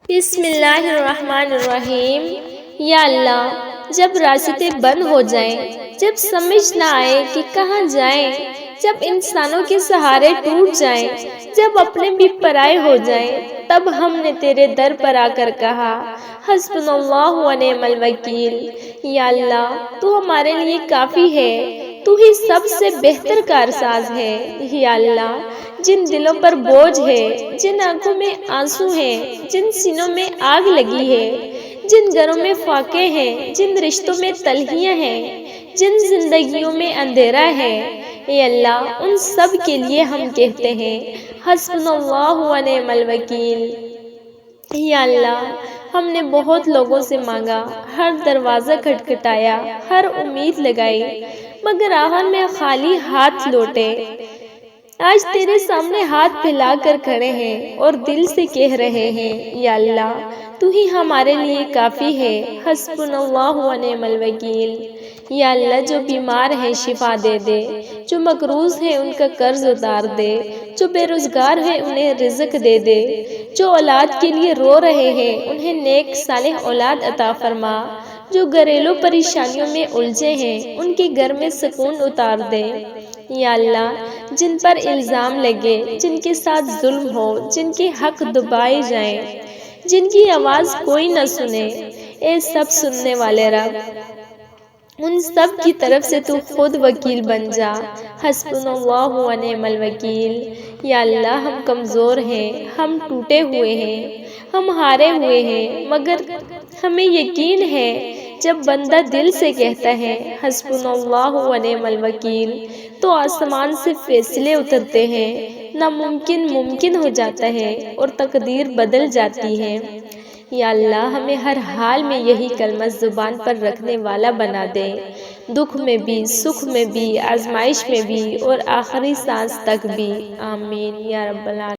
بسم اللہ الرحمن الرحیم۔ یا اللہ، جب راستے بند ہو جائیں، جب سمجھ نہ آئے کہ کہاں جائیں، جب انسانوں کے سہارے ٹوٹ جائیں، جب اپنے بھی پرائے ہو جائیں، تب ہم نے تیرے در پر آ کر کہا حسبنا اللہ و نعم الوکیل۔ یا اللہ، تو ہمارے لیے کافی ہے، تو ہی سب سے بہتر کارساز ہے۔ یا اللہ، جن دلوں پر بوجھ ہے، جن آنکھوں میں آنسو ہیں، جن سینوں میں آگ لگی ہے، جن گھروں میں فاقے ہیں، جن رشتوں میں تلخیاں ہیں، جن زندگیوں میں اندھیرا ہے، اے اللہ، ان سب کے لیے ہم کہتے ہیں حسبنا اللہ و نعم الوکیل۔ یا اللہ، ہم نے بہت لوگوں سے مانگا، ہر دروازہ کھٹکھٹایا، ہر امید لگائی، مگر آخر میں خالی ہاتھ لوٹے۔ آج تیرے سامنے ہاتھ پھیلا کر کھڑے ہیں اور دل سے کہہ رہے ہیں یا اللہ، تو ہی ہمارے لیے کافی ہے، حسبنا اللہ و نعم الوکیل۔ یا اللہ، جو بیمار ہیں شفا دے دے، جو مقروض ہیں ان کا قرض اتار دے، جو بے روزگار ہیں انہیں رزق دے دے، جو اولاد کے لیے رو رہے ہیں انہیں نیک صالح اولاد عطا فرما، جو گھریلو پریشانیوں میں الجھے ہیں ان کے گھر میں سکون اتار دے۔ یا اللہ، جن پر الزام لگے، جن کے ساتھ ظلم ہو، جن کے حق دبائے جائیں، جن کی آواز کوئی نہ سنے، اے سب سننے والے رب، ان سب کی طرف سے تو خود وکیل بن جا، حسبنا اللہ و نعم الوکیل۔ یا اللہ، ہم کمزور ہیں، ہم ٹوٹے ہوئے ہیں، ہم ہارے ہوئے ہیں، مگر ہمیں یقین ہے جب بندہ دل سے کہتا ہے حسبنا اللہ و نعم الوکیل، تو آسمان سے فیصلے اترتے ہیں، ناممکن ممکن ہو جاتا ہے اور تقدیر بدل جاتی ہے۔ یا اللہ، ہمیں ہر حال میں یہی کلمہ زبان پر رکھنے والا بنا دے، دکھ میں بھی، سکھ میں بھی، آزمائش میں بھی اور آخری سانس تک بھی، آمین یا رب العالمین۔